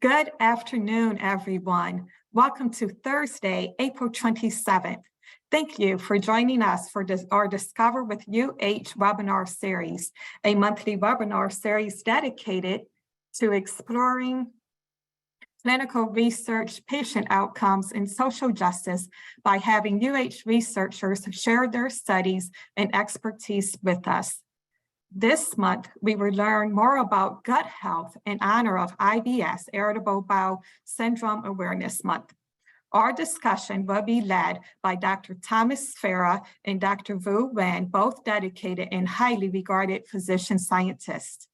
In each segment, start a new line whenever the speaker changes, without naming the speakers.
Good afternoon, everyone. Welcome to Thursday, April 27th. Thank you for joining us for our Discover with UH webinar series, a monthly webinar series dedicated to exploring clinical research, patient outcomes, and social justice by having UH researchers share their studies and expertise with us. This month, we will learn more about gut health in honor of IBS, Irritable Bowel Syndrome Awareness Month. Our discussion will be led by Dr. Thomas Farah and Dr. Vu Nguyen, both dedicated and highly regarded physician scientists.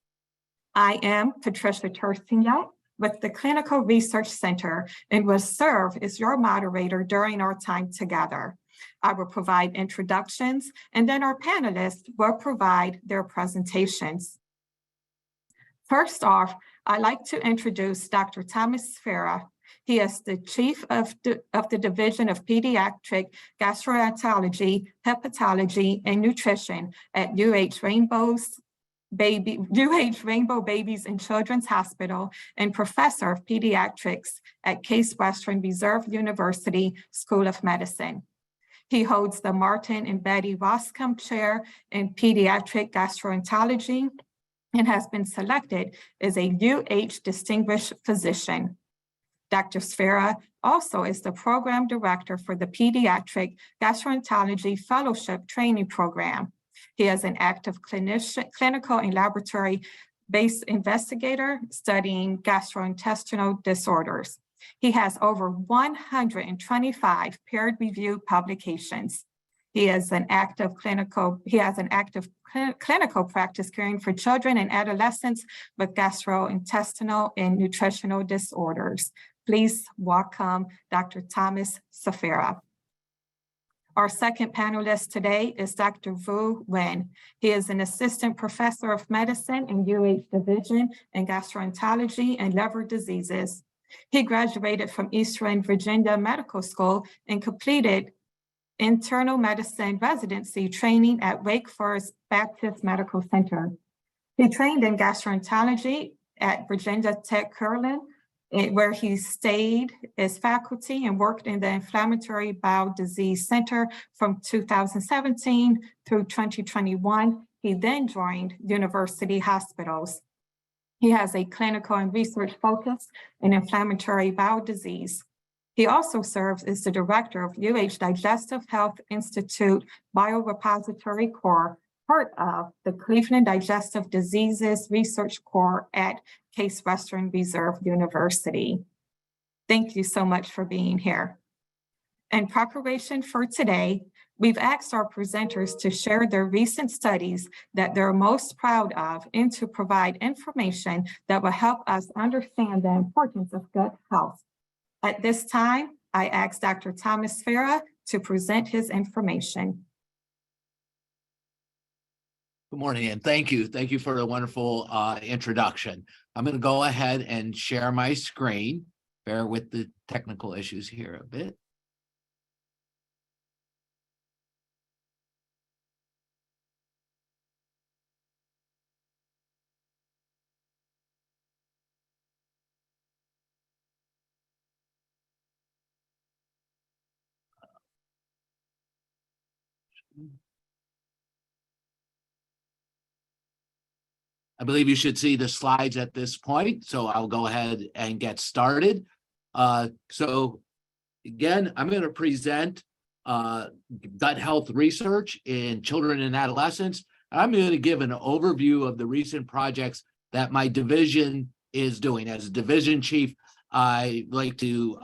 I am Patricia Tursignac with the Clinical Research Center and will serve as your moderator during our time together. I will provide introductions, and then our panelists will provide their presentations. First off, I'd like to introduce Dr. Thomas Farah. He is the Chief of the Division of Pediatric Gastroenterology, Hepatology, and Nutrition at UH Rainbow Babies and Children's Hospital and Professor of Pediatrics at Case Western Reserve University School of Medicine. He holds the Martin and Betty Roscombe Chair in Pediatric Gastroenterology and has been selected as a UH Distinguished Physician. Dr. Farah also is the Program Director for the Pediatric Gastroenterology Fellowship Training Program. He is an active clinical and laboratory-based investigator studying gastrointestinal disorders. He has over 125 peer-reviewed publications. He has an active clinical practice caring for children and adolescents with gastrointestinal and nutritional disorders. Please welcome Dr. Thomas Farah. Our second panelist today is Dr. Vu Nguyen. He is an assistant professor of medicine in UH Division in Gastroenterology and Liver Diseases. He graduated from Eastern Virginia Medical School and completed internal medicine residency training at Wake Forest Baptist Medical Center. He trained in gastroenterology at Virginia Tech Curlin, where he stayed as faculty and worked in the Inflammatory Bowel Disease Center from 2017 through 2021. He then joined University Hospitals. He has a clinical and research focus in inflammatory bowel disease. He also serves as the director of UH Digestive Health Institute Biorepository Core, part of the Cleveland Digestive Diseases Research Core at Case Western Reserve University. Thank you so much for being here. In preparation for today, we've asked our presenters to share their recent studies that they're most proud of and to provide information that will help us understand the importance of gut health. At this time, I ask Dr. Thomas Farah to present his information.
Good morning, and thank you. Thank you for a wonderful introduction. I'm going to go ahead and share my screen. Bear with the technical issues here a bit. I believe you should see the slides at this point, so I'll go ahead and get started. So again, I'm going to present gut health research in children and adolescents. I'm going to give an overview of the recent projects that my division is doing. As a division chief, I like to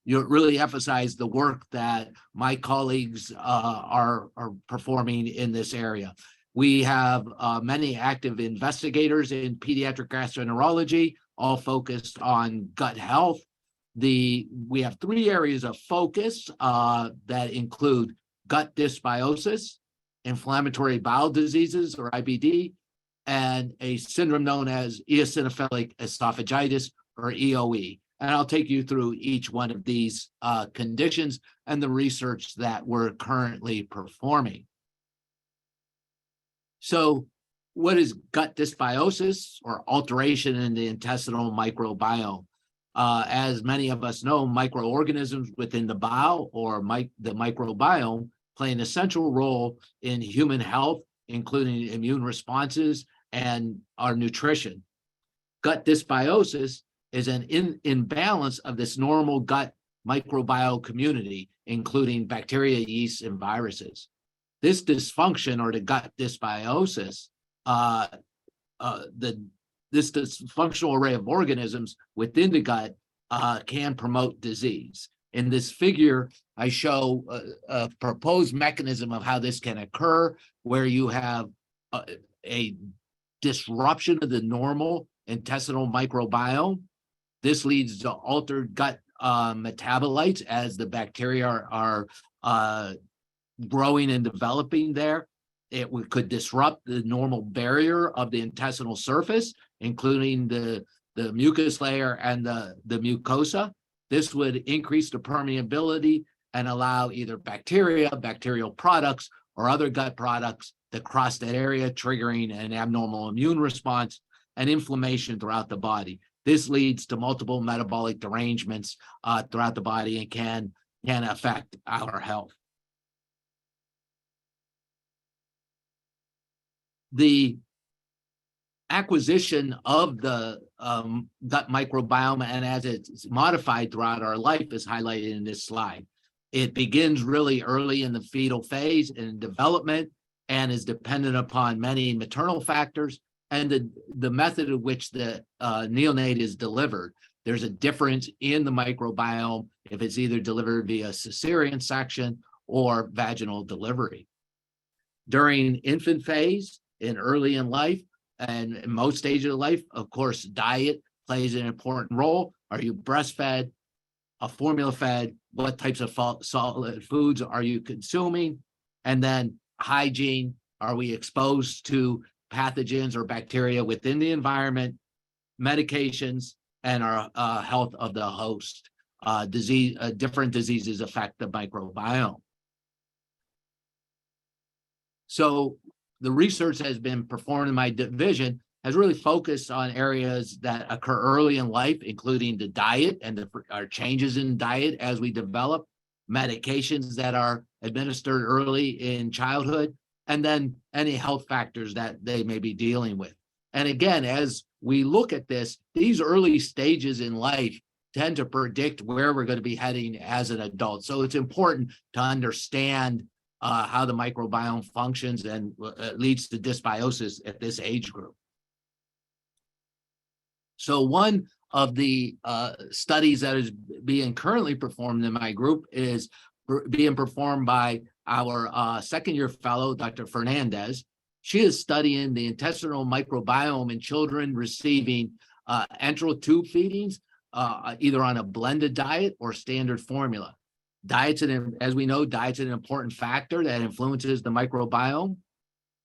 really emphasize the work that my colleagues are performing in this area. We have many active investigators in pediatric gastroenterology, all focused on gut health. We have three areas of focus that include gut dysbiosis, inflammatory bowel diseases, or IBD, and a syndrome known as eosinophilic esophagitis, or EOE. And I'll take you through each one of these conditions and the research that we're currently performing. So what is gut dysbiosis, or alteration in the intestinal microbiome? As many of us know, microorganisms within the bowel or the microbiome play an essential role in human health, including immune responses and our nutrition. Gut dysbiosis is an imbalance of this normal gut microbiome community, including bacteria, yeast, and viruses. This dysfunction, or the gut dysbiosis, this dysfunctional array of organisms within the gut can promote disease. In this figure, I show a proposed mechanism of how this can occur, where you have a disruption of the normal intestinal microbiome. This leads to altered gut metabolites as the bacteria are growing and developing there. It could disrupt the normal barrier of the intestinal surface, including the mucus layer and the mucosa. This would increase the permeability and allow either bacteria, bacterial products, or other gut products to cross that area, triggering an abnormal immune response and inflammation throughout the body. This leads to multiple metabolic derangements throughout the body and can affect our health. The acquisition of the gut microbiome and as it's modified throughout our life is highlighted in this slide. It begins really early in the fetal phase in development and is dependent upon many maternal factors and the method in which the neonate is delivered. There's a difference in the microbiome if it's either delivered via cesarean section or vaginal delivery. During infant phase, early in life, and in most stages of life, of course, diet plays an important role. Are you breastfed, formula fed? What types of solid foods are you consuming? And then hygiene. Are we exposed to pathogens or bacteria within the environment? Medications and our health of the host. Different diseases affect the microbiome. So the research has been performed in my division has really focused on areas that occur early in life, including the diet and our changes in diet as we develop, medications that are administered early in childhood, and then any health factors that they may be dealing with. And again, as we look at this, these early stages in life tend to predict where we're going to be heading as an adult. So it's important to understand how the microbiome functions and leads to dysbiosis at this age group. So one of the studies that is being currently performed in my group is being performed by our second-year fellow, Dr. Fernandez. She is studying the intestinal microbiome in children receiving enteral tube feedings, either on a blended diet or standard formula. Diets, as we know, diet's an important factor that influences the microbiome.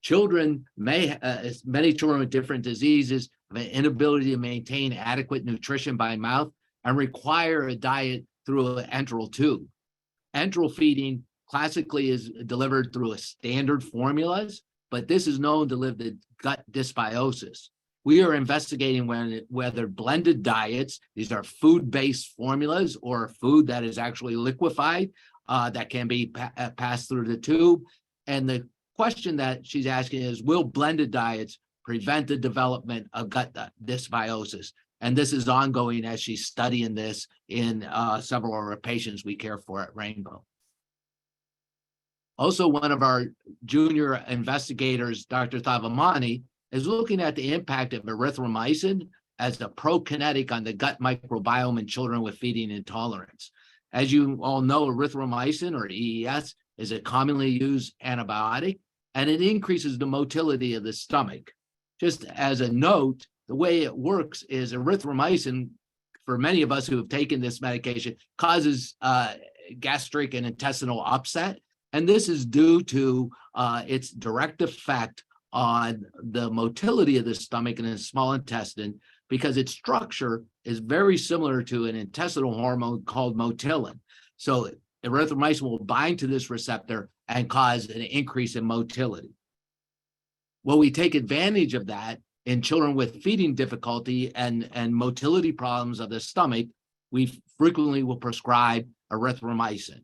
Children many children with different diseases have an inability to maintain adequate nutrition by mouth and require a diet through an enteral tube. Enteral feeding classically is delivered through a standard formulas, but this is known to lead to gut dysbiosis. We are investigating whether blended diets, these are food-based formulas or food that is actually liquefied that can be passed through the tube. And the question that she's asking is, will blended diets prevent the development of gut dysbiosis? And this is ongoing as she's studying this in several of our patients we care for at Rainbow. Also, one of our junior investigators, Dr. Thavamani, is looking at the impact of erythromycin as a prokinetic on the gut microbiome in children with feeding intolerance. As you all know, erythromycin, or EES, is a commonly used antibiotic, and it increases the motility of the stomach. Just as a note, the way it works is erythromycin, for many of us who have taken this medication, causes gastric and intestinal upset, and this is due to its direct effect on the motility of the stomach and the small intestine, because its structure is very similar to an intestinal hormone called motilin. So erythromycin will bind to this receptor and cause an increase in motility. Well, we take advantage of that in children with feeding difficulty and motility problems of the stomach we frequently will prescribe erythromycin.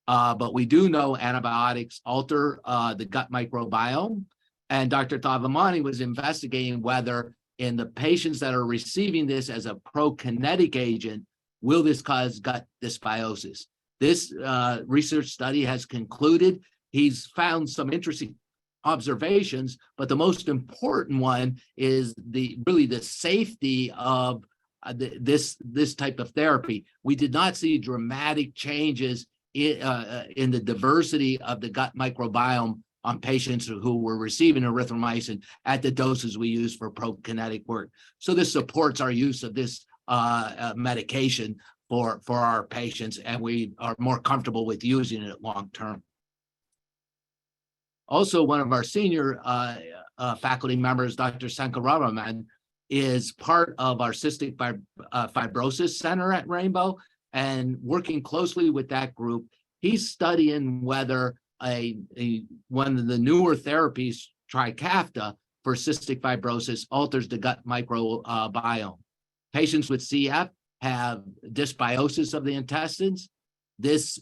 But we do know antibiotics alter the gut microbiome. And Dr. Thavamani was investigating whether in the patients that are receiving this as a prokinetic agent, will this cause gut dysbiosis? This research study has concluded. He's found some interesting observations, but the most important one is really the safety of this type of therapy. We did not see dramatic changes in the diversity of the gut microbiome on patients who were receiving erythromycin at the doses we use for prokinetic work. So this supports our use of this medication for our patients, and we are more comfortable with using it long term. Also, one of our senior faculty members, Dr. Sankararaman, is part of our cystic fibrosis center at Rainbow, and working closely with that group, he's studying whether one of the newer therapies, Trikafta, for cystic fibrosis alters the gut microbiome. Patients with CF have dysbiosis of the intestines. This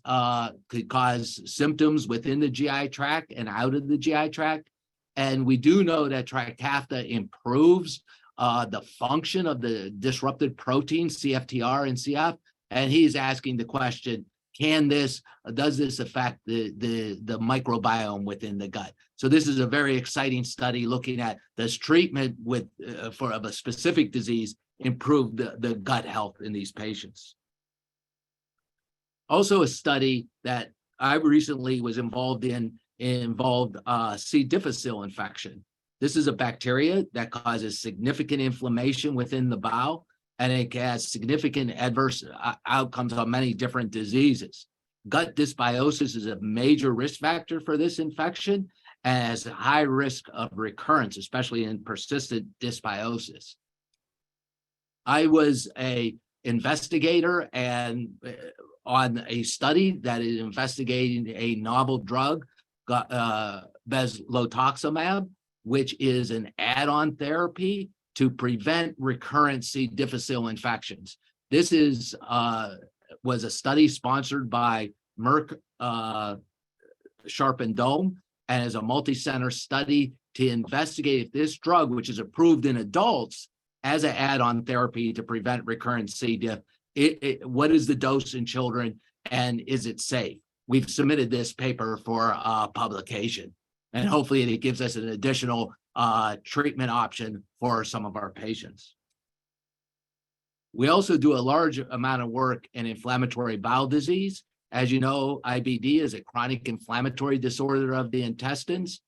could cause symptoms within the GI tract and out of the GI tract. And we do know that Trikafta improves the function of the disrupted protein CFTR in CF. And he's asking the question, does this affect the microbiome within the gut? So this is a very exciting study looking at, does treatment of a specific disease improve the gut health in these patients? Also, a study that I recently was involved in involved C. difficile infection. This is a bacteria that causes significant inflammation within the bowel, and it has significant adverse outcomes on many different diseases. Gut dysbiosis is a major risk factor for this infection and has a high risk of recurrence, especially in persistent dysbiosis. I was an investigator and on a study that is investigating a novel drug, bezlotoxumab, which is an add-on therapy to prevent recurrent C. difficile infections. This was a study sponsored by Merck Sharp and Dohme, and is a multi-center study to investigate if this drug, which is approved in adults as an add-on therapy to prevent recurrent C. diff, what is the dose in children and is it safe? We've submitted this paper for publication, and hopefully it gives us an additional treatment option for some of our patients. We also do a large amount of work in inflammatory bowel disease. As you know, IBD is a chronic inflammatory disorder of the intestines.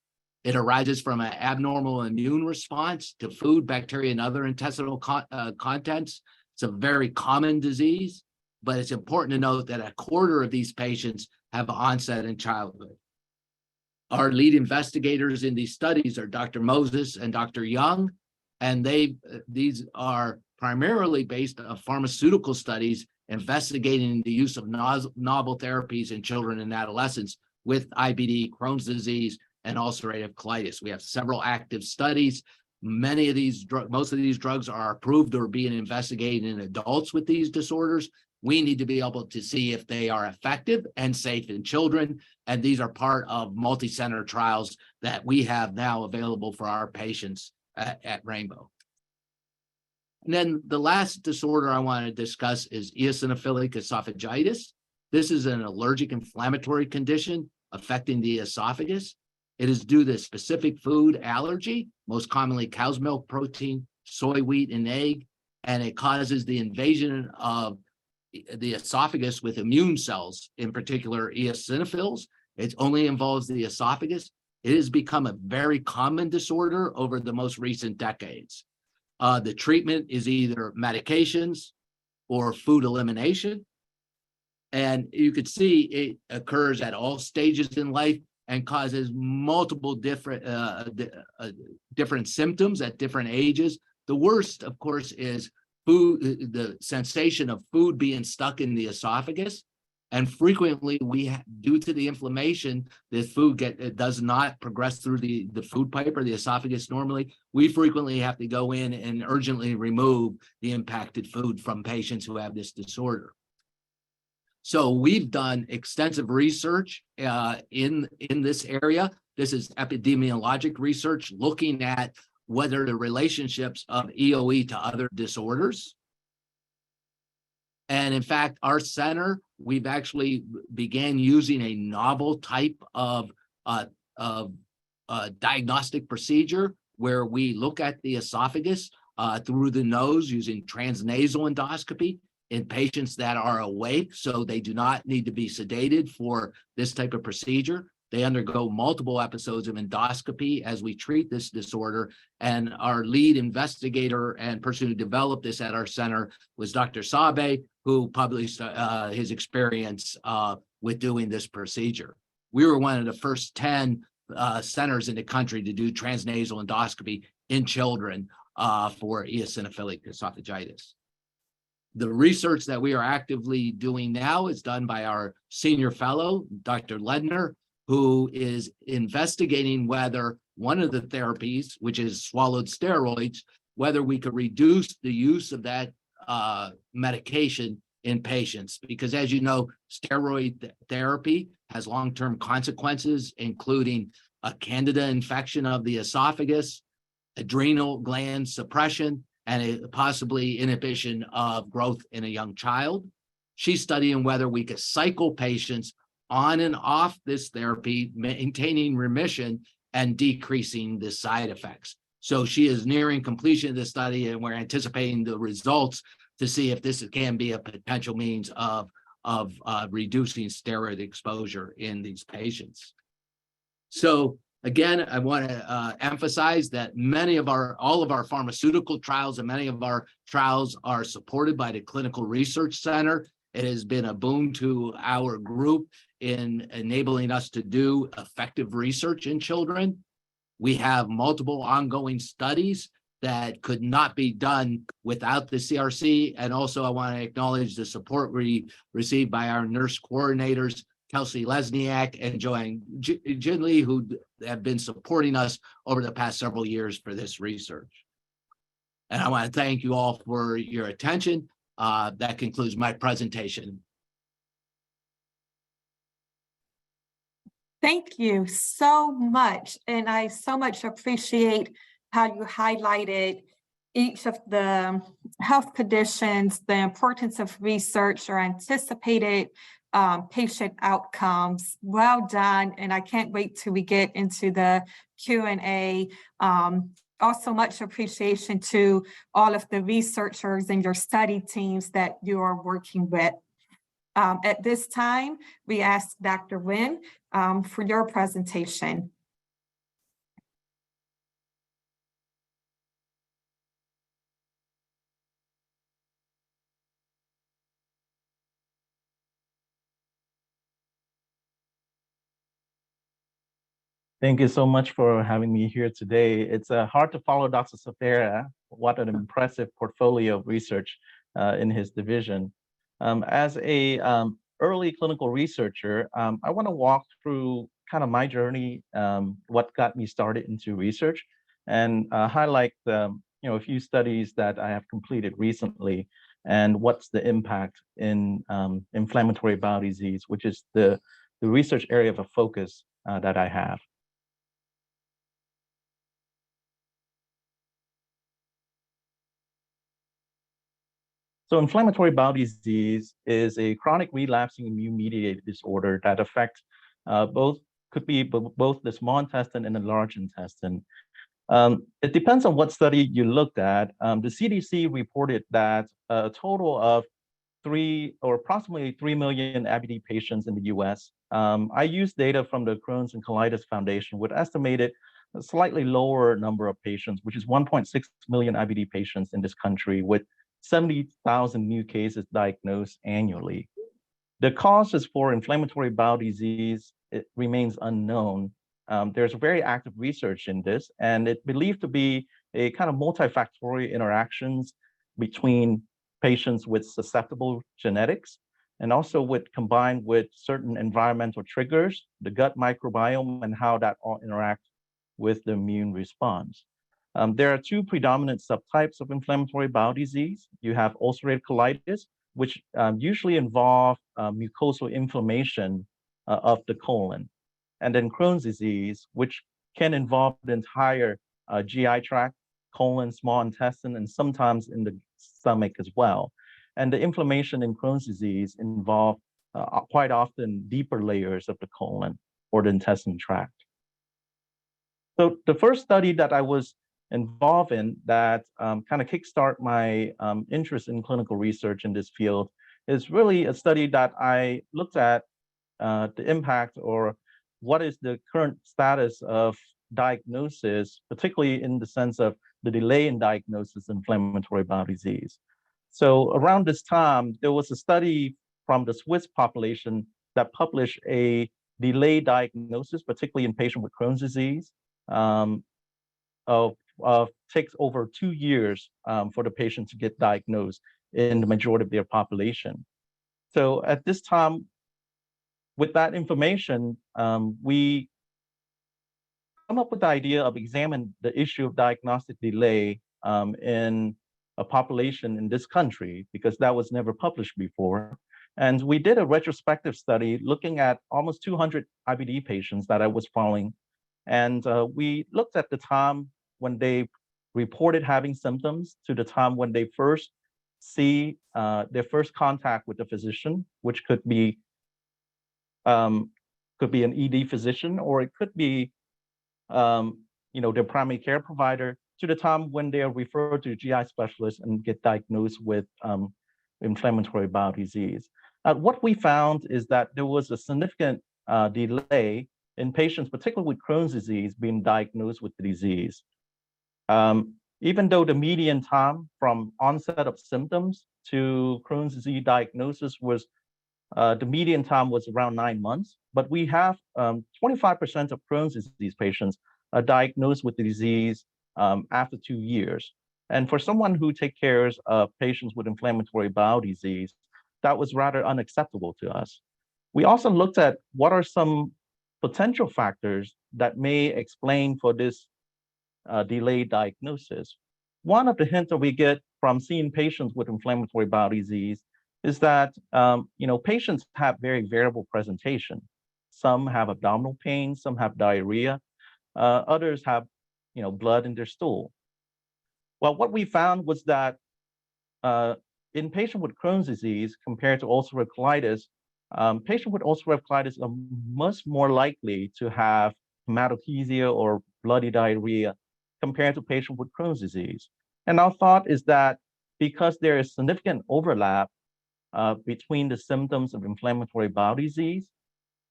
It arises from an abnormal immune response to food, bacteria, and other intestinal contents. It's a very common disease, but it's important to note that a quarter of these patients have onset in childhood. Our lead investigators in these studies are Dr. Moses and Dr. Young, and these are primarily based on pharmaceutical studies investigating the use of novel therapies in children and adolescents with IBD, Crohn's disease, and ulcerative colitis. We have several active studies. Most of these drugs are approved or being investigated in adults with these disorders. We need to be able to see if they are effective and safe in children. And these are part of multi-center trials that we have now available for our patients at Rainbow. And then the last disorder I want to discuss is eosinophilic esophagitis. This is an allergic inflammatory condition affecting the esophagus. It is due to specific food allergy, most commonly cow's milk protein, soy, wheat, and egg, and it causes the invasion of the esophagus with immune cells, in particular eosinophils. It only involves the esophagus. It has become a very common disorder over the most recent decades. The treatment is either medications or food elimination. And you could see it occurs at all stages in life and causes multiple different symptoms at different ages. The worst, of course, is the sensation of food being stuck in the esophagus. And frequently, due to the inflammation, the food it does not progress through the food pipe or the esophagus normally. We frequently have to go in and urgently remove the impacted food from patients who have this disorder. So we've done extensive research in this area. This is epidemiologic research looking at whether the relationships of EOE to other disorders. And in fact, our center, we've actually began using a novel type of diagnostic procedure where we look at the esophagus through the nose using transnasal endoscopy in patients that are awake, so they do not need to be sedated for this type of procedure. They undergo multiple episodes of endoscopy as we treat this disorder. And our lead investigator and person who developed this at our center was Dr. Sabe, who published his experience with doing this procedure. We were one of the first 10 centers in the country to do transnasal endoscopy in children for eosinophilic esophagitis. The research that we are actively doing now is done by our senior fellow, Dr. Ledner, who is investigating whether one of the therapies, which is swallowed steroids, whether we could reduce the use of that medication in patients. Because as you know, steroid therapy has long-term consequences, including a candida infection of the esophagus, adrenal gland suppression, and possibly inhibition of growth in a young child. She's studying whether we could cycle patients on and off this therapy, maintaining remission and decreasing the side effects. So she is nearing completion of this study, and we're anticipating the results to see if this can be a potential means of reducing steroid exposure in these patients. So again, I want to emphasize that all of our pharmaceutical trials and many of our trials are supported by the Clinical Research Center. It has been a boon to our group in enabling us to do effective research in children. We have multiple ongoing studies that could not be done without the CRC. And also I want to acknowledge the support we received by our nurse coordinators, Kelsey Lesniak and Joanne Ginley, who have been supporting us over the past several years for this research. And I want to thank you all for your attention. That concludes my presentation.
Thank you so much. And I so much appreciate how you highlighted each of the health conditions, the importance of research or anticipated patient outcomes. Well done. And I can't wait till we get into the Q&A. Also much appreciation to all of the researchers and your study teams that you are working with. At this time, we ask Dr. Nguyen for your presentation.
Thank you so much for having me here today. It's hard to follow Dr. Safera. What an impressive portfolio of research in his division. As a early clinical researcher, I want to walk through kind of my journey, what got me started into research, and highlight a few studies that I have completed recently, and what's the impact in inflammatory bowel disease, which is the research area of focus that I have. So inflammatory bowel disease is a chronic relapsing immune-mediated disorder that affects could be both the small intestine and the large intestine. It depends on what study you looked at. The CDC reported that a total of approximately 3 million IBD patients in the US. I used data from the Crohn's and Colitis Foundation with estimated a slightly lower number of patients, which is 1.6 million IBD patients in this country, with 70,000 new cases diagnosed annually. The causes for inflammatory bowel disease, it remains unknown. There's very active research in this, and it's believed to be a kind of multifactorial interactions between patients with susceptible genetics and also combined with certain environmental triggers, the gut microbiome, and how that all interact with the immune response. There are two predominant subtypes of inflammatory bowel disease. You have ulcerative colitis, which usually involve mucosal inflammation of the colon, and then Crohn's disease, which can involve the entire GI tract, colon, small intestine, and sometimes in the stomach as well. And the inflammation in Crohn's disease involve quite often deeper layers of the colon or the intestine tract. So the first study that I was involved in that kind of kickstart my interest in clinical research in this field is really a study that I looked at the impact or what is the current status of diagnosis, particularly in the sense of the delay in diagnosis of inflammatory bowel disease. So around this time, there was a study from the Swiss population that published a delayed diagnosis, particularly in patients with Crohn's disease, takes over 2 years for the patient to get diagnosed in the majority of their population. So at this time, with that information, we come up with the idea of examining the issue of diagnostic delay in a population in this country, because that was never published before. And we did a retrospective study looking at almost 200 IBD patients that I was following. And we looked at the time when they reported having symptoms to the time when they first see their first contact with the physician, which could be an ED physician, or it could be their primary care provider, to the time when they are referred to a GI specialist and get diagnosed with inflammatory bowel disease. What we found is that there was a significant delay in patients, particularly with Crohn's disease, being diagnosed with the disease. Even though the median time from onset of symptoms to Crohn's disease diagnosis was the median time was around 9 months, but we have 25% of Crohn's disease patients are diagnosed with the disease after 2 years. And for someone who takes care of patients with inflammatory bowel disease, that was rather unacceptable to us. We also looked at what are some potential factors that may explain for this delayed diagnosis. One of the hints that we get from seeing patients with inflammatory bowel disease is that patients have very variable presentation. Some have abdominal pain, some have diarrhea, others have blood in their stool. Well, what we found was that in patients with Crohn's disease compared to ulcerative colitis, patients with ulcerative colitis are much more likely to have hematochezia or bloody diarrhea compared to patients with Crohn's disease. And our thought is that because there is significant overlap between the symptoms of inflammatory bowel disease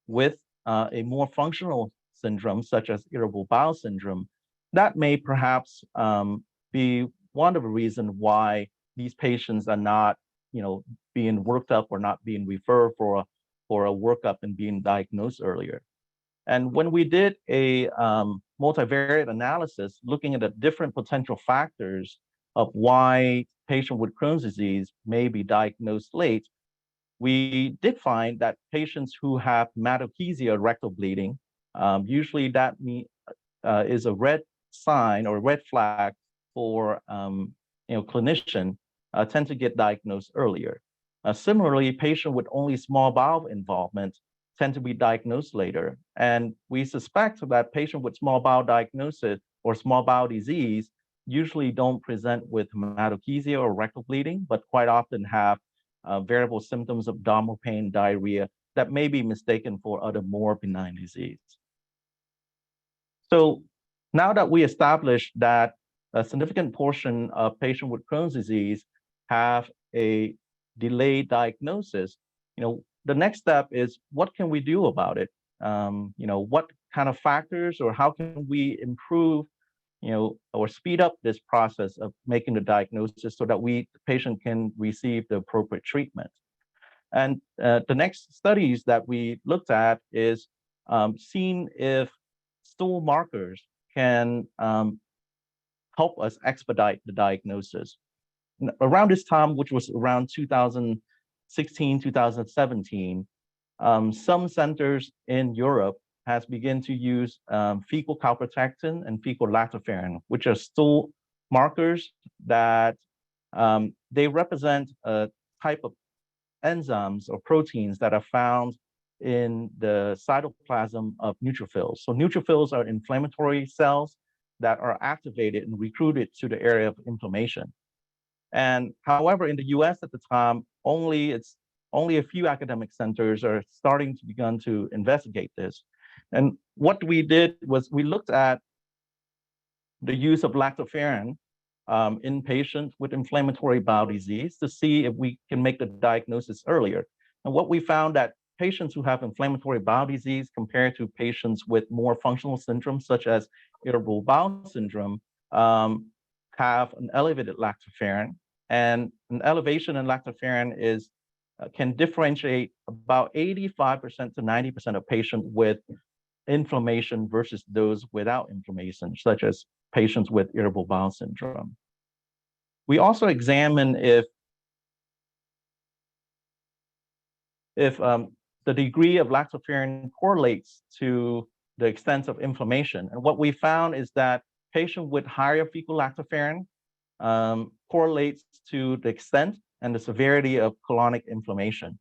with a more functional syndrome, such as irritable bowel syndrome, that may perhaps be one of the reasons why these patients are not, being worked up or not being referred for a workup and being diagnosed earlier. And when we did a multivariate analysis looking at the different potential factors of why patients with Crohn's disease may be diagnosed late, we did find that patients who have hematochezia, rectal bleeding, usually that is a red sign or red flag for clinician tend to get diagnosed earlier. Similarly, patients with only small bowel involvement tend to be diagnosed later. And we suspect that patients with small bowel diagnosis or small bowel disease usually don't present with hematochezia or rectal bleeding, but quite often have variable symptoms of abdominal pain, diarrhea that may be mistaken for other more benign disease. So now that we established that a significant portion of patients with Crohn's disease have a delayed diagnosis, the next step is what can we do about it? What kind of factors or how can we improve, or speed up this process of making the diagnosis so that the patient can receive the appropriate treatment? And the next studies that we looked at is seeing if stool markers can help us expedite the diagnosis. Around this time, which was around 2016 2017, some centers in Europe has begun to use fecal calprotectin and fecal lactoferrin, which are stool markers that they represent a type of enzymes or proteins that are found in the cytoplasm of neutrophils. So neutrophils are inflammatory cells that are activated and recruited to the area of inflammation. And however, in the US at the time, only a few academic centers are starting to begin to investigate this. And what we did was we looked at the use of lactoferrin in patients with inflammatory bowel disease to see if we can make the diagnosis earlier. And what we found that patients who have inflammatory bowel disease compared to patients with more functional syndromes, such as irritable bowel syndrome, have an elevated lactoferrin. And an elevation in lactoferrin can differentiate about 85% to 90% of patients with inflammation versus those without inflammation, such as patients with irritable bowel syndrome. We also examine if the degree of lactoferrin correlates to the extent of inflammation. And what we found is that patients with higher fecal lactoferrin correlates to the extent and the severity of colonic inflammation.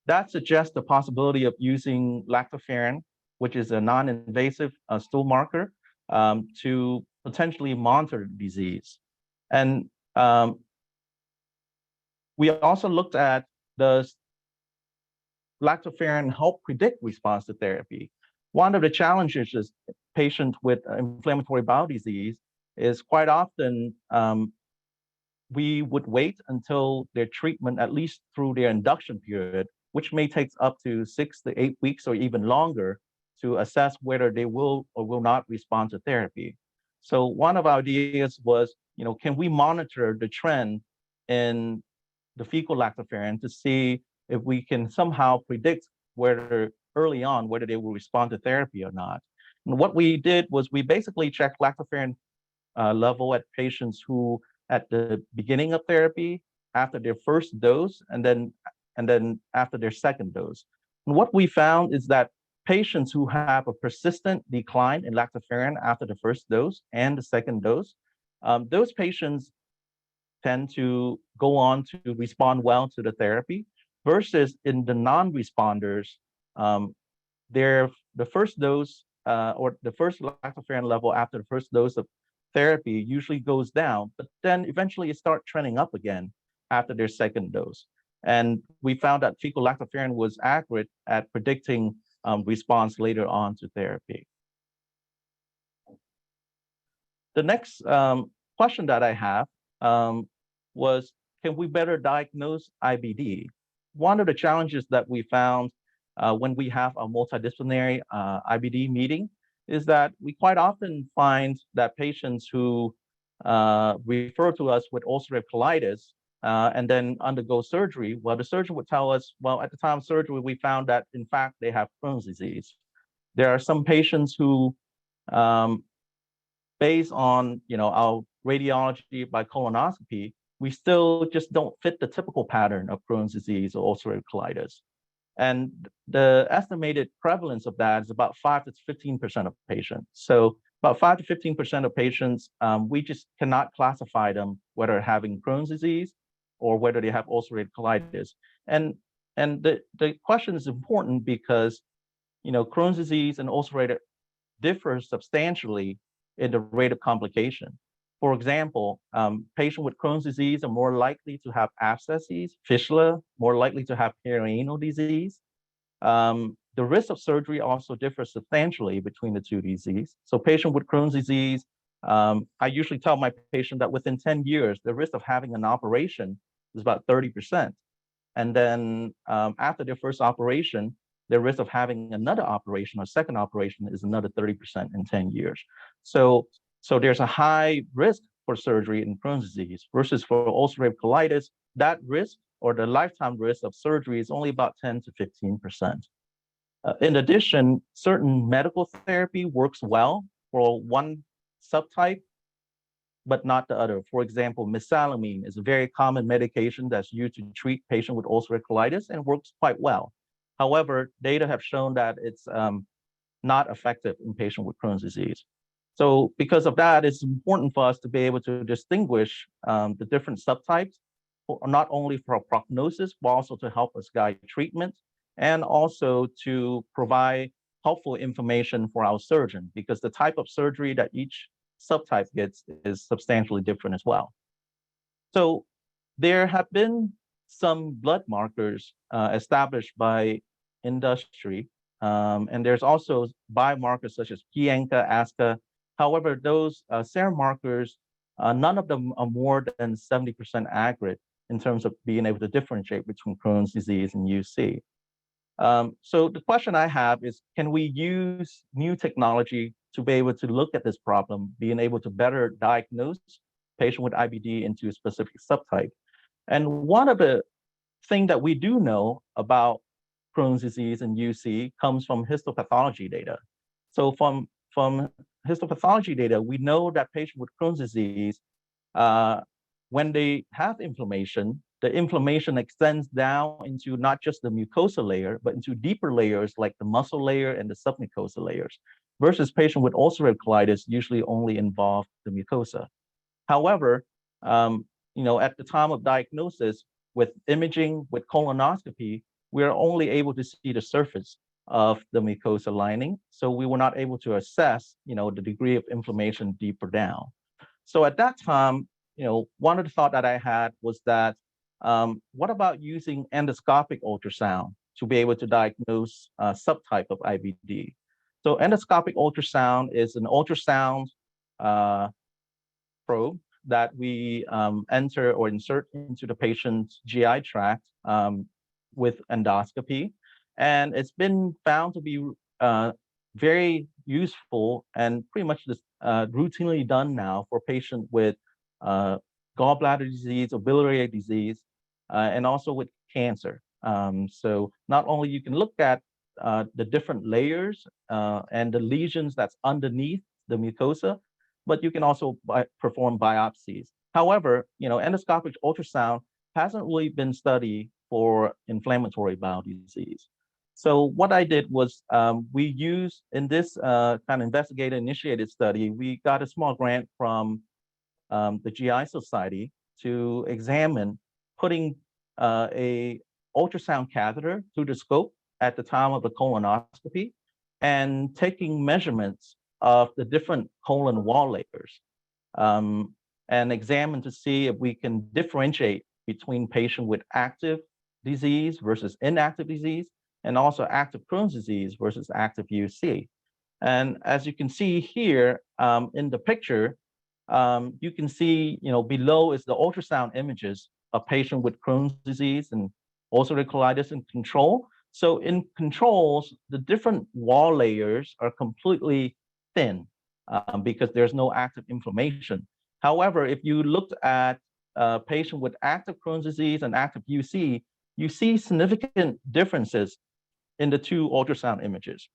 That suggests the possibility of using lactoferrin, which is a non-invasive stool marker, to potentially monitor the disease. And we also looked at does lactoferrin help predict response to therapy. One of the challenges is patients with inflammatory bowel disease is quite often we would wait until their treatment, at least through their induction period, which may take up to 6 to 8 weeks or even longer to assess whether they will or will not respond to therapy. So one of our ideas was, can we monitor the trend in the fecal lactoferrin to see if we can somehow predict whether early on, whether they will respond to therapy or not. And what we did was we basically checked lactoferrin level at patients who at the beginning of therapy, after their first dose, and then after their second dose. And what we found is that patients who have a persistent decline in lactoferrin after the first dose and the second dose, those patients tend to go on to respond well to the therapy, versus in the non-responders, the first dose or the first lactoferrin level after the first dose of therapy usually goes down, but then eventually it starts trending up again after their second dose. And we found that fecal lactoferrin was accurate at predicting response later on to therapy. The next question that I have was, can we better diagnose IBD? One of the challenges that we found when we have a multidisciplinary IBD meeting is that we quite often find that patients who refer to us with ulcerative colitis and then undergo surgery, well, the surgeon would tell us, well, at the time of surgery, we found that, in fact, they have Crohn's disease. There are some patients who, based on our radiology by colonoscopy, we still just don't fit the typical pattern of Crohn's disease or ulcerative colitis. And the estimated prevalence of that is about 5 to 15% of patients. So about 5 to 15% of patients, we just cannot classify them whether having Crohn's disease or whether they have ulcerative colitis. And the question is important because Crohn's disease and ulcerative differ substantially in the rate of complication. For example, patients with Crohn's disease are more likely to have abscesses, fistula, more likely to have perianal disease. The risk of surgery also differs substantially between the two diseases. So patient with Crohn's disease, I usually tell my patient that within 10 years, the risk of having an operation is about 30%. And then after their first operation, the risk of having another operation or second operation is another 30% in 10 years. So there's a high risk for surgery in Crohn's disease versus for ulcerative colitis, that risk or the lifetime risk of surgery is only about 10 to 15%. In addition, certain medical therapy works well for one subtype, but not the other. For example, mesalamine is a very common medication that's used to treat patients with ulcerative colitis and works quite well. However, data have shown that it's not effective in patients with Crohn's disease. So because of that, it's important for us to be able to distinguish the different subtypes, not only for prognosis, but also to help us guide treatment, and also to provide helpful information for our surgeon, because the type of surgery that each subtype gets is substantially different as well. So there have been some blood markers established by industry, and there's also biomarkers such as Kienka, ASCA. However, those serum markers, none of them are more than 70% accurate in terms of being able to differentiate between Crohn's disease and UC. So the question I have is, can we use new technology to be able to look at this problem, being able to better diagnose patient with IBD into a specific subtype? And one of the things that we do know about Crohn's disease and UC comes from histopathology data. So from histopathology data, we know that patients with Crohn's disease, when they have inflammation, the inflammation extends down into not just the mucosa layer, but into deeper layers like the muscle layer and the submucosa layers, versus patients with ulcerative colitis usually only involve the mucosa. However, at the time of diagnosis, with imaging, with colonoscopy, we are only able to see the surface of the mucosa lining. So we were not able to assess, the degree of inflammation deeper down. So at that time, one of the thought that I had was that, what about using endoscopic ultrasound to be able to diagnose a subtype of IBD? So endoscopic ultrasound is an ultrasound probe that we enter or insert into the patient's GI tract with endoscopy. And it's been found to be very useful and pretty much routinely done now for patients with gallbladder disease or biliary disease, and also with cancer. So not only you can look at the different layers and the lesions that's underneath the mucosa, but you can also perform biopsies. However, endoscopic ultrasound hasn't really been studied for inflammatory bowel disease. So what I did was we used in this kind of investigator-initiated study, we got a small grant from the GI Society to examine putting a ultrasound catheter through the scope at the time of the colonoscopy and taking measurements of the different colon wall layers and examine to see if we can differentiate between patient with active disease versus inactive disease, and also active Crohn's disease versus active UC. And as you can see here in the picture, you can see, below is the ultrasound images of patient with Crohn's disease and ulcerative colitis in control. So in controls, the different wall layers are completely thin because there's no active inflammation. However, if you looked at a patient with active Crohn's disease and active UC, you see significant differences in the two ultrasound images.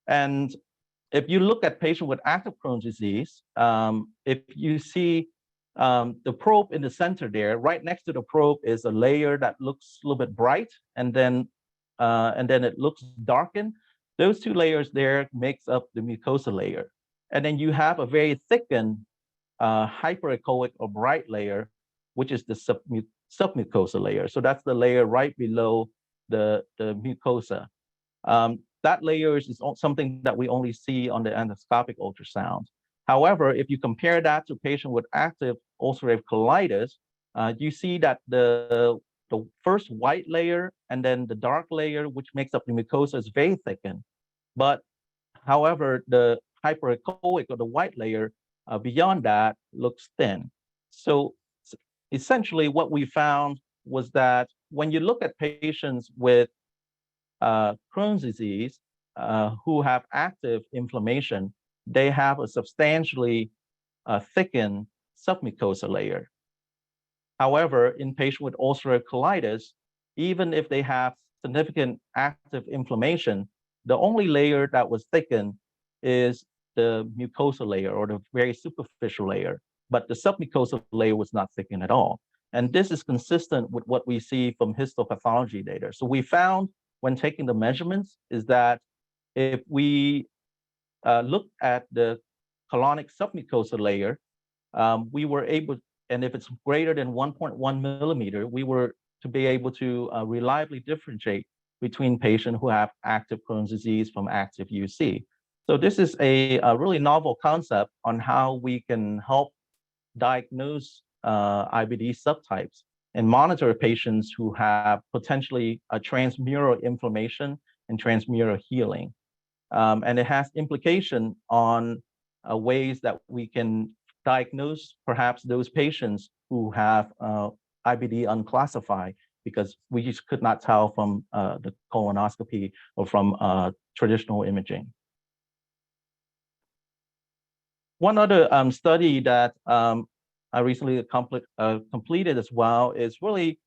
And if you look at patient with active Crohn's disease, if you see the probe in the center there, right next to the probe is a layer that looks a little bit bright, and then it looks darkened. Those two layers there makes up the mucosa layer. And then you have a very thickened hyperechoic or bright layer, which is the submucosa layer. So that's the layer right below the mucosa. That layer is something that we only see on the endoscopic ultrasound. However, if you compare that to patient with active ulcerative colitis, you see that the first white layer and then the dark layer, which makes up the mucosa, is very thickened. But however, the hyperechoic or the white layer beyond that looks thin. So essentially what we found was that when you look at patients with Crohn's disease who have active inflammation, they have a substantially thickened submucosa layer. However, in patients with ulcerative colitis, even if they have significant active inflammation, the only layer that was thickened is the mucosa layer or the very superficial layer. but the submucosal layer was not thickened at all. And this is consistent with what we see from histopathology data. So we found when taking the measurements is that if we look at the colonic submucosal layer, we were able, and if it's greater than 1.1 millimeter, we were to be able to reliably differentiate between patients who have active Crohn's disease from active UC. So this is a really novel concept on how we can help diagnose IBD subtypes and monitor patients who have potentially a transmural inflammation and transmural healing. And it has implication on ways that we can diagnose perhaps those patients who have IBD unclassified, because we just could not tell from the colonoscopy or from traditional imaging. One other study that I recently completed as well is really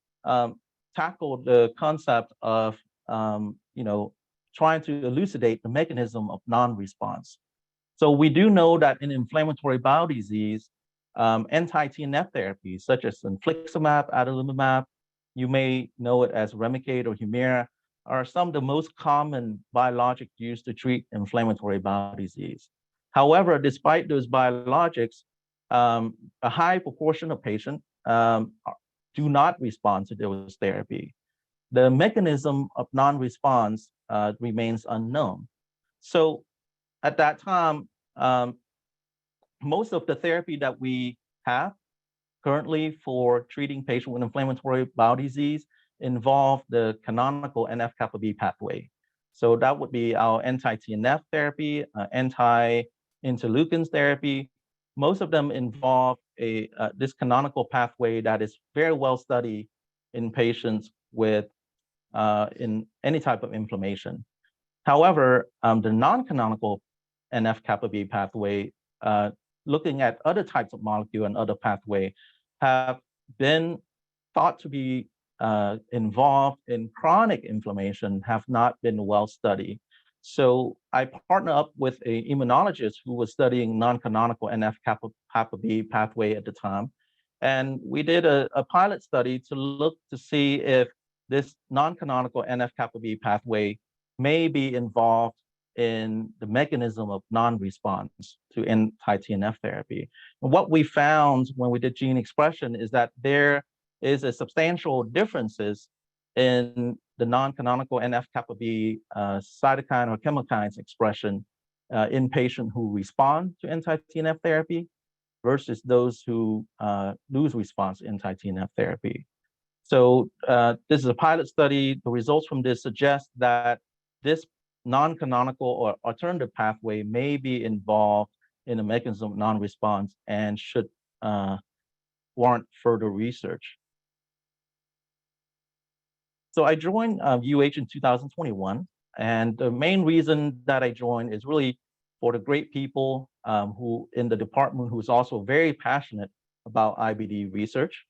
tackled the concept of trying to elucidate the mechanism of non-response. So we do know that in inflammatory bowel disease, anti-TNF therapies such as infliximab, adalimumab, you may know it as Remicade or Humira, are some of the most common biologics used to treat inflammatory bowel disease. However, despite those biologics, a high proportion of patients do not respond to those therapy. The mechanism of non-response remains unknown. So at that time, most of the therapy that we have currently for treating patients with inflammatory bowel disease involve the canonical NF-kappa B pathway. So that would be our anti-TNF therapy, anti-interleukins therapy. Most of them involve this canonical pathway that is very well studied in patients with in any type of inflammation. However, the non-canonical NF-kappa B pathway, looking at other types of molecule and other pathway, have been thought to be involved in chronic inflammation, have not been well studied. So I partnered up with an immunologist who was studying non-canonical NF-kappa B pathway at the time. And we did a pilot study to look to see if this non-canonical NF-kappa B pathway may be involved in the mechanism of non-response to anti-TNF therapy. And what we found when we did gene expression is that there is a substantial differences in the non-canonical NF-kappa B cytokine or chemokines expression in patients who respond to anti-TNF therapy versus those who lose response to anti-TNF therapy. So this is a pilot study. The results from this suggest that this non-canonical or alternative pathway may be involved in the mechanism of non-response and should warrant further research. So I joined UH in 2021, and the main reason that I joined is really for the great people who in the department who's also very passionate about IBD research.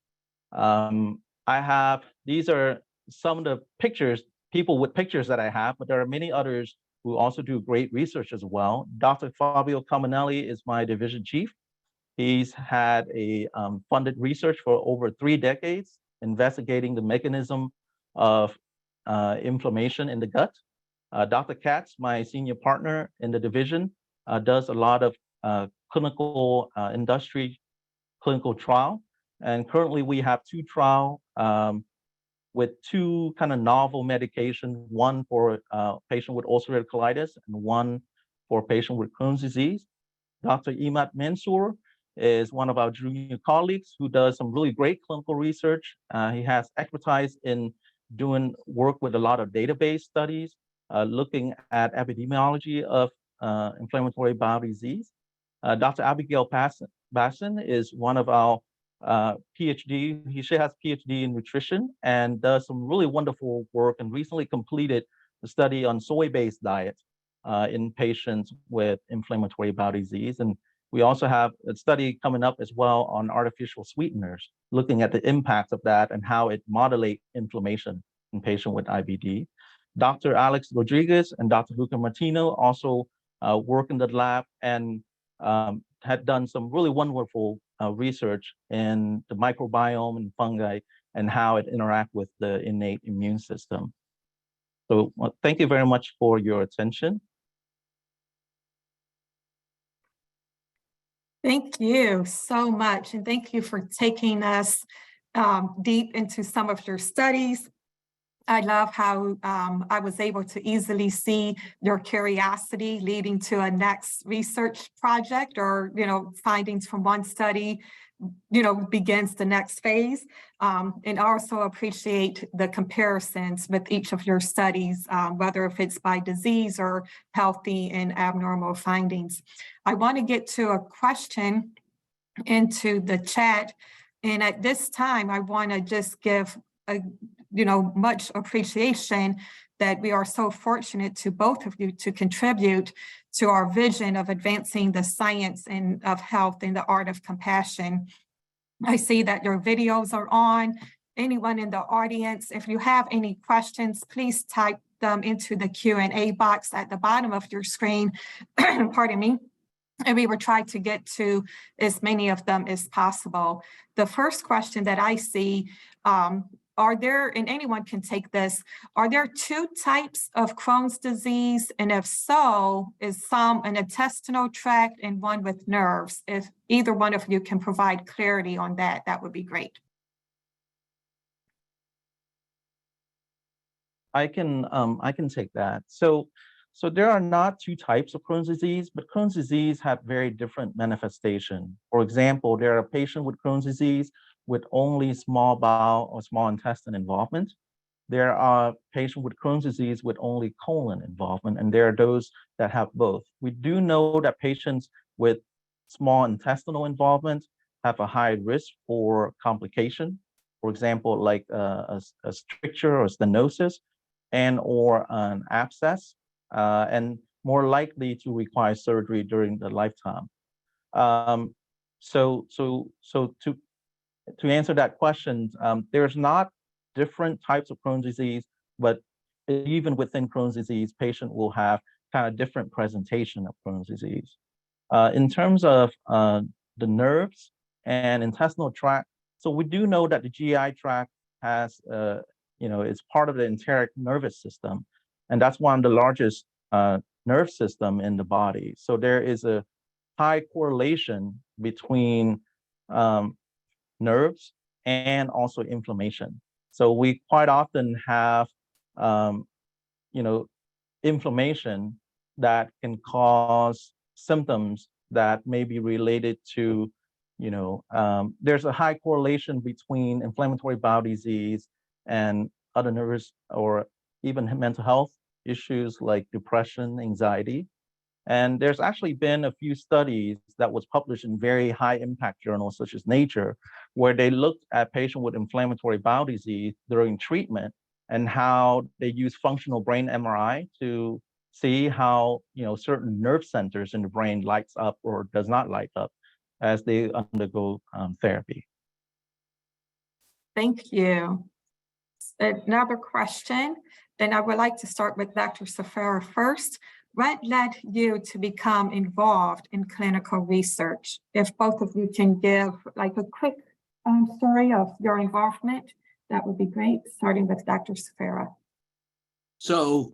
These are some of the pictures, people with pictures that I have, but there are many others who also do great research as well. Dr. Fabio Cominelli is my division chief. He's had a funded research for over 3 decades, investigating the mechanism of inflammation in the gut. Dr. Katz, my senior partner in the division, does a lot of clinical industry clinical trial. And currently we have 2 trials with 2 kind of novel medication, one for patient with ulcerative colitis and one for patient with Crohn's disease. Dr. Imad Mansour is one of our junior colleagues who does some really great clinical research. He has expertise in doing work with a lot of database studies, looking at epidemiology of inflammatory bowel disease. Dr. Abigail Basson is one of our PhD. She has PhD in nutrition and does some really wonderful work and recently completed a study on soy-based diet in patients with inflammatory bowel disease. And we also have a study coming up as well on artificial sweeteners, looking at the impact of that and how it modulates inflammation in patients with IBD. Dr. Alex Rodriguez and Dr. Luca Martino also work in the lab and had done some really wonderful research in the microbiome and fungi and how it interact with the innate immune system. So thank you very much for your attention.
Thank you so much, and thank you for taking us deep into some of your studies. I love how I was able to easily see your curiosity leading to a next research project, or findings from one study begins the next phase, and also appreciate the comparisons with each of your studies, whether if it's by disease or healthy and abnormal findings. I want to get to a question into the chat, and at this time I want to just give much appreciation that we are so fortunate to both of you to contribute to our vision of advancing the science and of health and the art of compassion. I see that your videos are on. Anyone in the audience, if you have any questions, please type them into the Q&A box at the bottom of your screen, pardon me, and we will try to get to as many of them as possible. The first question that I see, are there, and anyone can take this, are there two types of Crohn's disease? And if so, is some an intestinal tract and one with nerves? If either one of you can provide clarity on that, that would be great.
I can take that. So there are not two types of Crohn's disease, but Crohn's disease have very different manifestation. For example, there are patients with Crohn's disease with only small bowel or small intestine involvement. There are patients with Crohn's disease with only colon involvement, and there are those that have both. We do know that patients with small intestinal involvement have a high risk for complication. For example, like a stricture or stenosis and or an abscess, and more likely to require surgery during the lifetime. So to answer that question, there's not different types of Crohn's disease, but even within Crohn's disease, patient will have kind of different presentation of Crohn's disease. In terms of the nerves and intestinal tract, so we do know that the GI tract has, it's part of the enteric nervous system, and that's one of the largest nerve system in the body. So there is a high correlation between nerves and also inflammation. So we quite often have, inflammation that can cause symptoms that may be related to, there's a high correlation between inflammatory bowel disease and other nervous or even mental health issues like depression, anxiety. And there's actually been a few studies that was published in very high impact journals such as Nature, where they looked at patients with inflammatory bowel disease during treatment and how they use functional brain MRI to see how certain nerve centers in the brain lights up or does not light up as they undergo therapy.
Thank you. Another question, and I would like to start with Dr. Safara first. What led you to become involved in clinical research? If both of you can give like a quick story of your involvement, that would be great, starting with Dr. Safara.
So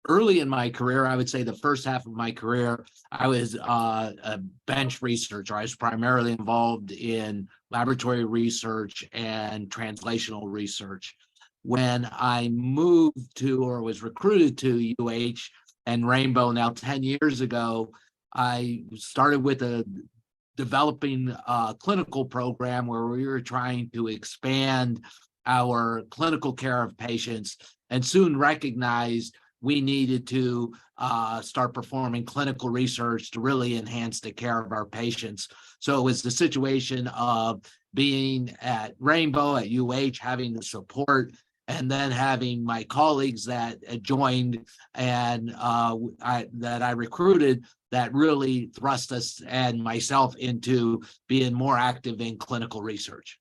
early in my career, I would say the first half of my career, I was a bench researcher. I was primarily involved in laboratory research and translational research. When I moved to or was recruited to UH and Rainbow now 10 years ago, I started with developing a clinical program where we were trying to expand our clinical care of patients, and soon recognized we needed to start performing clinical research to really enhance the care of our patients. So it was the situation of being at Rainbow, at UH, having the support, and then having my colleagues that joined and that I recruited that really thrust us and myself into being more active in clinical research.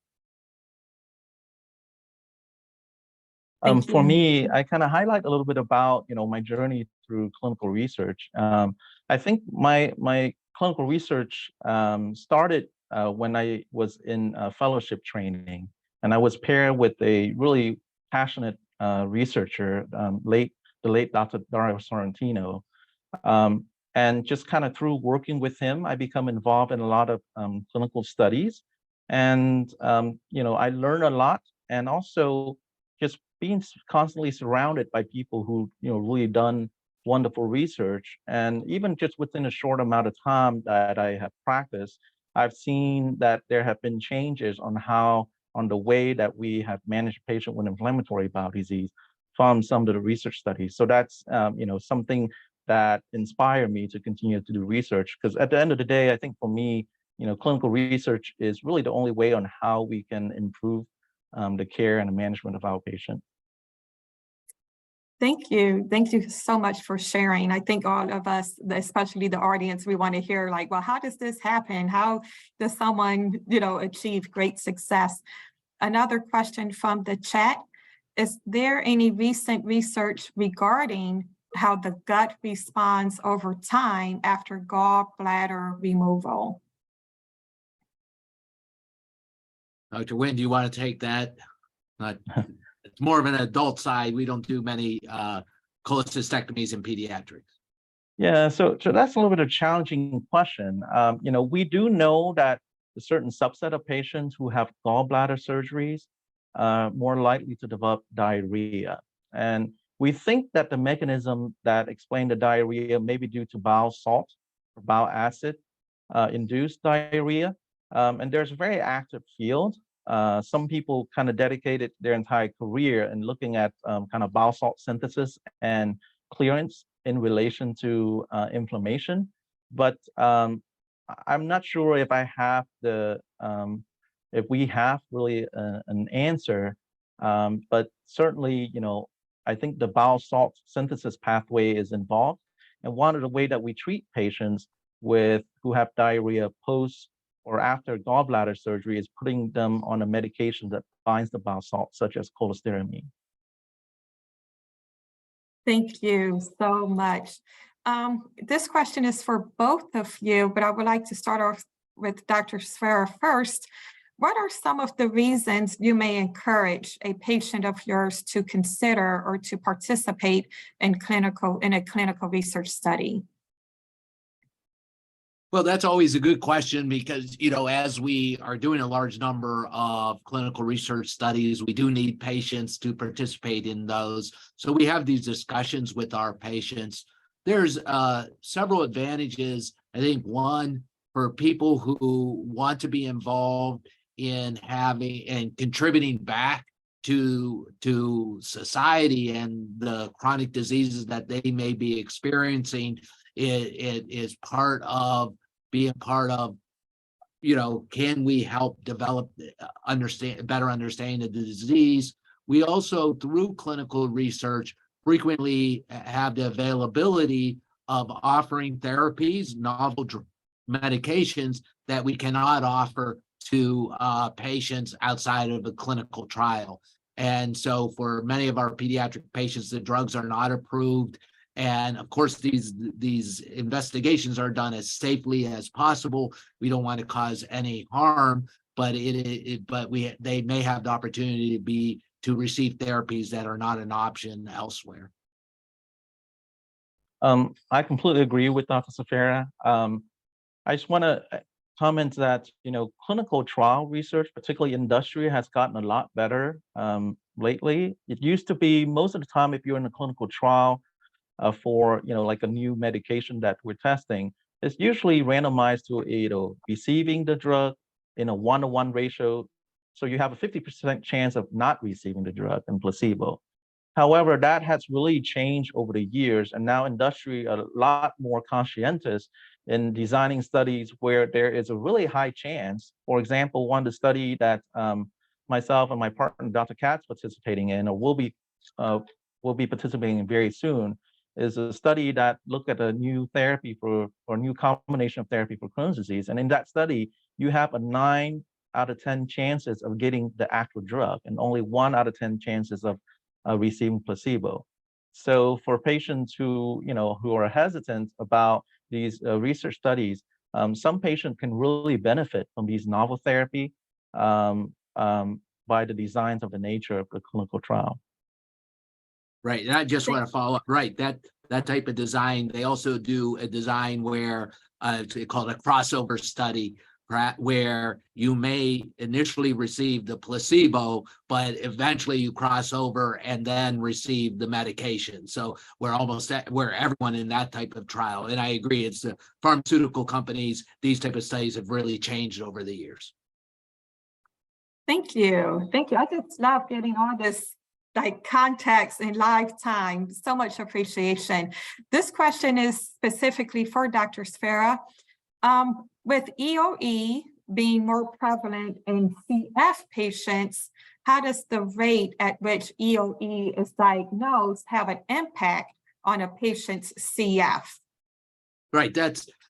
For me, I kind of highlight a little bit about my journey through clinical research. I think my clinical research started when I was in fellowship training, and I was paired with a really passionate researcher, the late Dr. Dario Sorrentino. And just kind of through working with him, I become involved in a lot of clinical studies. And, I learned a lot, and also just being constantly surrounded by people who, really done wonderful research. And even just within a short amount of time that I have practiced, I've seen that there have been changes on the way that we have managed a patient with inflammatory bowel disease from some of the research studies. So that's, something that inspired me to continue to do research. Because at the end of the day, I think for me, clinical research is really the only way on how we can improve the care and the management of our patient.
Thank you. Thank you so much for sharing. I think all of us, especially the audience, we want to hear like, well, how does this happen? How does someone, achieve great success? Another question from the chat: is there any recent research regarding how the gut responds over time after gallbladder removal?
Dr. Nguyen, do you want to take that? It's more of an adult side. We don't do many cholecystectomies in pediatrics.
Yeah, so that's a little bit of a challenging question. We do know that a certain subset of patients who have gallbladder surgeries are more likely to develop diarrhea. And we think that the mechanism that explained the diarrhea may be due to bowel salt or bowel acid induced diarrhea. And there's a very active field. Some people kind of dedicated their entire career in looking at kind of bowel salt synthesis and clearance in relation to inflammation. But I'm not sure if if we have really an answer. But certainly, I think the bowel salt synthesis pathway is involved. And one of the ways that we treat patients who have diarrhea post or after gallbladder surgery is putting them on a medication that binds the bowel salt, such as cholestyramine.
Thank you so much. This question is for both of you, but I would like to start off with Dr. Sfera first. What are some of the reasons you may encourage a patient of yours to consider or to participate in a clinical research study?
Well, that's always a good question because, as we are doing a large number of clinical research studies, we do need patients to participate in those. So we have these discussions with our patients. There's several advantages. I think one, for people who want to be involved in having and contributing back to society and the chronic diseases that they may be experiencing, it is part of being part of, can we help develop, better understanding of the disease? We also, through clinical research, frequently have the availability of offering therapies, novel medications that we cannot offer to patients outside of a clinical trial. And so for many of our pediatric patients, the drugs are not approved. And of course, these investigations are done as safely as possible. We don't want to cause any harm, but they may have the opportunity to receive therapies that are not an option elsewhere.
I completely agree with Dr. Sfera. I just want to comment that clinical trial research, particularly industry, has gotten a lot better lately. It used to be most of the time, if you're in a clinical trial for like a new medication that we're testing, it's usually randomized to receiving the drug in a 1-to-1 ratio. So you have a 50% chance of not receiving the drug and placebo. However, that has really changed over the years, and now industry are a lot more conscientious in designing studies where there is a really high chance. For example, one of the study that myself and my partner, Dr. Katz, participating in, or will be participating in very soon, is a study that looked at a new therapy or new combination of therapy for Crohn's disease. And in that study, you have a 9 out of 10 chances of getting the actual drug, and only 1 out of 10 chances of receiving placebo. So for patients who are hesitant about these research studies, some patients can really benefit from these novel therapy by the designs of the nature of the clinical trial.
Right, and I just want to follow up, right, that type of design, they also do a design where they call it a crossover study, where you may initially receive the placebo, but eventually you cross over and then receive the medication. So we're almost at where everyone in that type of trial, and I agree, it's the pharmaceutical companies, these type of studies have really changed over the years.
Thank you. Thank you. I just love getting all this like context in live time. So much appreciation. This question is specifically for Dr. Sfera. With EOE being more prevalent in CF patients, how does the rate at which EOE is diagnosed have an impact on a patient's CF?
Right,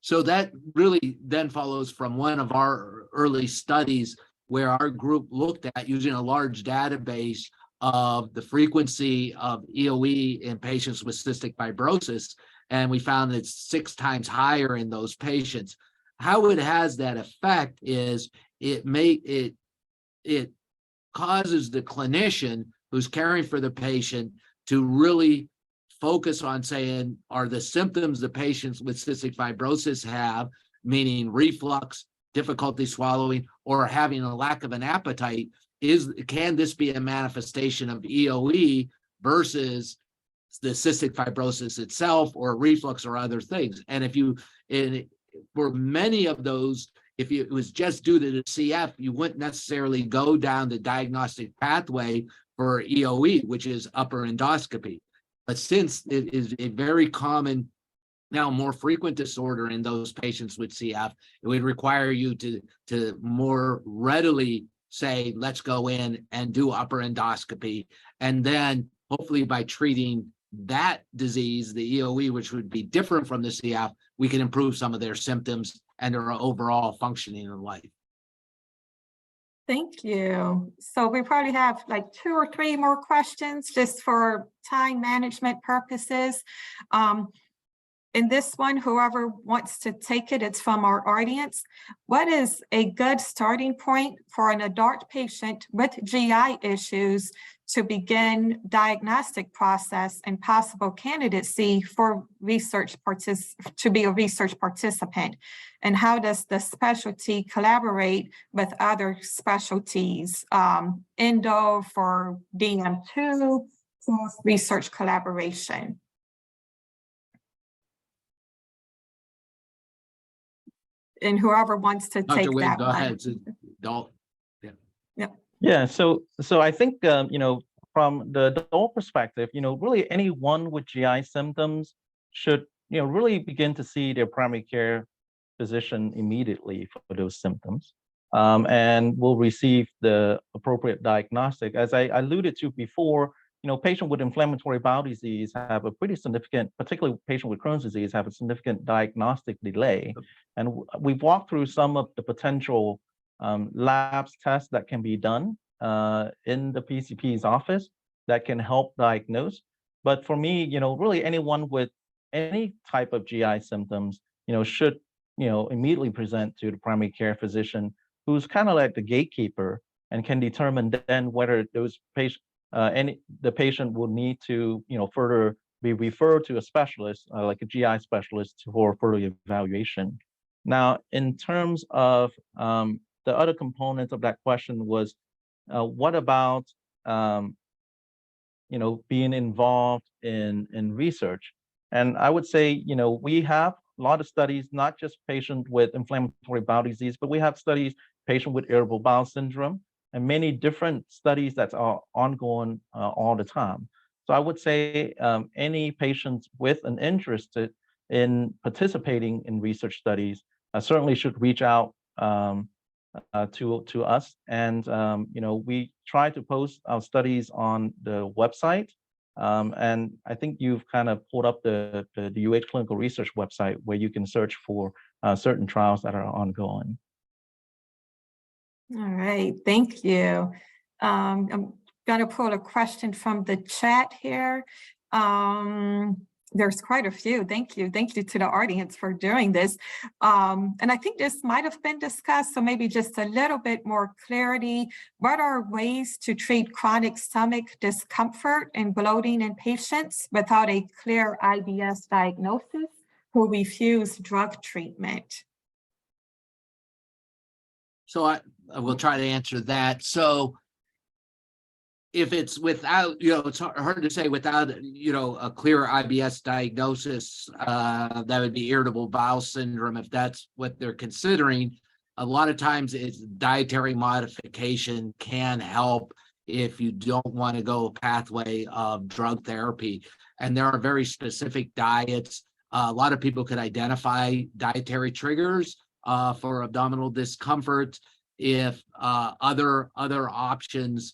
so that really then follows from one of our early studies where our group looked at using a large database of the frequency of EOE in patients with cystic fibrosis, and we found it's 6 times higher in those patients. How it has that effect is it causes the clinician who's caring for the patient to really focus on saying, are the symptoms the patients with cystic fibrosis have, meaning reflux, difficulty swallowing, or having a lack of an appetite, can this be a manifestation of EOE versus the cystic fibrosis itself or reflux or other things? And for many of those, if it was just due to the CF, you wouldn't necessarily go down the diagnostic pathway for EOE, which is upper endoscopy. But since it is a very common, now more frequent disorder in those patients with CF, it would require you to more readily say, let's go in and do upper endoscopy. And then hopefully by treating that disease, the EOE, which would be different from the CF, we can improve some of their symptoms and their overall functioning in life.
Thank you. So we probably have like 2 or 3 more questions just for time management purposes. In this one, whoever wants to take it, it's from our audience. What is a good starting point for an adult patient with GI issues to begin diagnostic process and possible candidacy for to be a research participant? And how does the specialty collaborate with other specialties, endo for DM2, cross research collaboration? And whoever wants to take
Dr. Wynn,
that
go
one.
ahead. Adult.
Yeah, so I think from the adult perspective, really anyone with GI symptoms should really begin to see their primary care physician immediately for those symptoms, and will receive the appropriate diagnostic. As I alluded to before, patient with inflammatory bowel disease have a pretty significant, particularly patient with Crohn's disease, have a significant diagnostic delay. And we've walked through some of the potential labs tests that can be done in the PCP's office that can help diagnose. But for me, really anyone with any type of GI symptoms, should, immediately present to the primary care physician, who's kind of like the gatekeeper and can determine then whether those patients, the patient will need to, further be referred to a specialist, like a GI specialist, for further evaluation. Now, in terms of the other component of that question was, what about, being involved in research? And I would say, we have a lot of studies, not just patient with inflammatory bowel disease, but we have studies, patient with irritable bowel syndrome, and many different studies that are ongoing all the time. So I would say any patients with an interest in participating in research studies certainly should reach out to us. And we try to post our studies on the website. And I think you've kind of pulled up the UH Clinical Research website, where you can search for certain trials that are ongoing.
All right, thank you. I'm going to pull a question from the chat here. There's quite a few. Thank you. Thank you to the audience for doing this. And I think this might have been discussed, so maybe just a little bit more clarity. What are ways to treat chronic stomach discomfort and bloating in patients without a clear IBS diagnosis who refuse drug treatment?
So I will try to answer that. So if it's without, it's hard to say without, a clear IBS diagnosis, that would be irritable bowel syndrome, if that's what they're considering. A lot of times it's dietary modification can help if you don't want to go a pathway of drug therapy. And there are very specific diets. A lot of people could identify dietary triggers for abdominal discomfort. If other options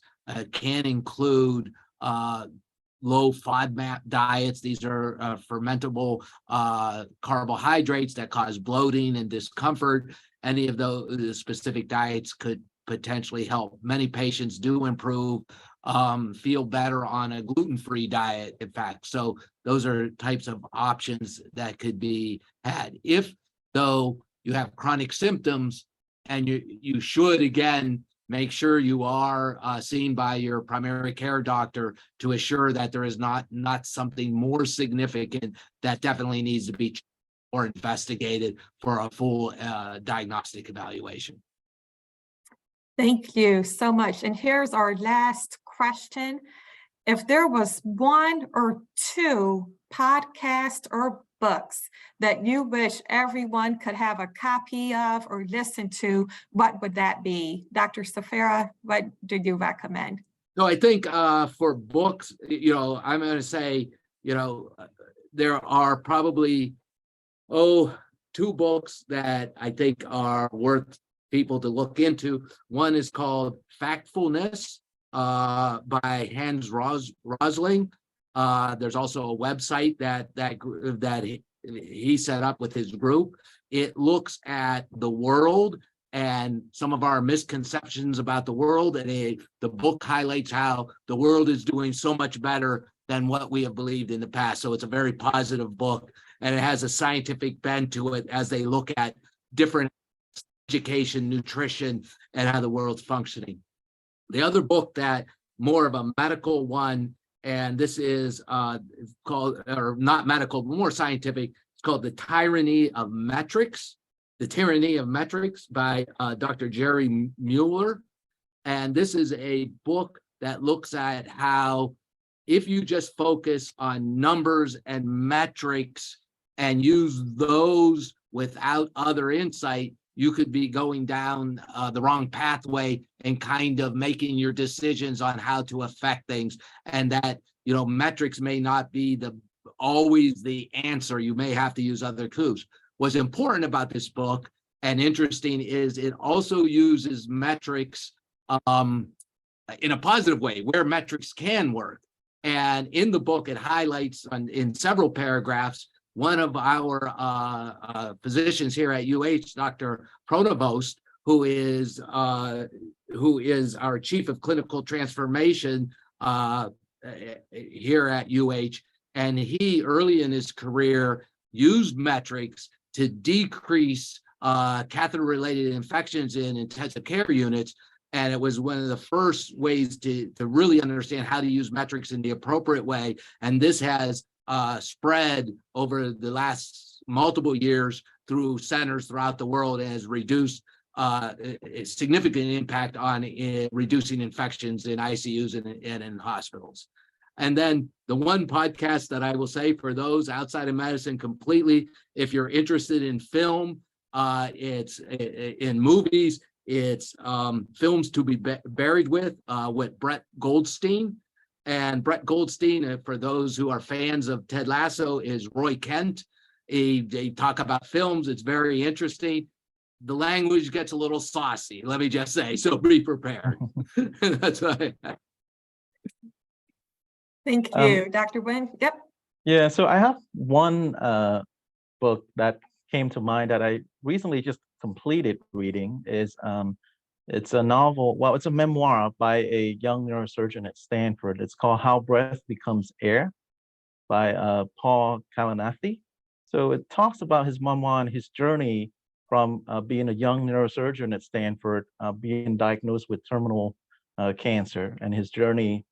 can include low FODMAP diets. These are fermentable carbohydrates that cause bloating and discomfort. Any of those specific diets could potentially help. Many patients do improve, feel better on a gluten-free diet, in fact. So those are types of options that could be had. If, though, you have chronic symptoms, and you should, again, make sure you are seen by your primary care doctor to assure that there is not something more significant that definitely needs to be or investigated for a full diagnostic evaluation.
Thank you so much. And here's our last question. If there was one or two podcasts or books that you wish everyone could have a copy of or listen to, what would that be? Dr. Safera, what do you recommend?
So I think for books, I'm going to say, there are probably, two books that I think are worth people to look into. One is called Factfulness by Hans Rosling. There's also a website that he set up with his group. It looks at the world and some of our misconceptions about the world, and the book highlights how the world is doing so much better than what we have believed in the past. So it's a very positive book, and it has a scientific bent to it as they look at different education, nutrition, and how the world's functioning. The other book that more of a medical one, and this is called, or not medical, but more scientific, it's called The Tyranny of Metrics. The Tyranny of Metrics by Dr. Jerry Mueller. And this is a book that looks at how if you just focus on numbers and metrics and use those without other insight, you could be going down the wrong pathway and kind of making your decisions on how to affect things. And that, metrics may not be always the answer. You may have to use other clues. What's important about this book and interesting is it also uses metrics in a positive way, where metrics can work. And in the book, it highlights in several paragraphs, one of our physicians here at UH, Dr. Pronovost, who is our chief of clinical transformation here at UH. And he, early in his career, used metrics to decrease catheter-related infections in intensive care units. And it was one of the first ways to really understand how to use metrics in the appropriate way. And this has spread over the last multiple years through centers throughout the world and has reduced a significant impact on reducing infections in ICUs and in hospitals. And then the one podcast that I will say for those outside of medicine completely, if you're interested in film, it's in movies, it's Films to be Buried with Brett Goldstein. And Brett Goldstein, for those who are fans of Ted Lasso, is Roy Kent. They talk about films. It's very interesting. The language gets a little saucy, let me just say, so be prepared. That's why.
Thank you, Dr. Nguyen. Yep.
Yeah, so I have one book that came to mind that I recently just completed reading. It's a novel, well, it's a memoir by a young neurosurgeon at Stanford. It's called How Breath Becomes Air by Paul Kalanithi. So it talks about his memoir and his journey from being a young neurosurgeon at Stanford, being diagnosed with terminal cancer, and his journey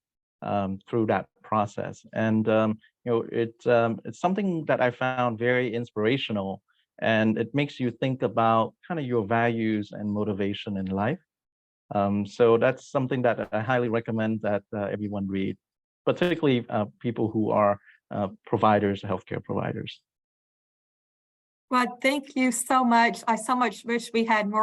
through that process. And it's something that I found very inspirational, and it makes you think about kind of your values and motivation in life. So that's something that I highly recommend that everyone read, particularly people who are providers, healthcare providers.
Well, thank you so much. I so much wish we had more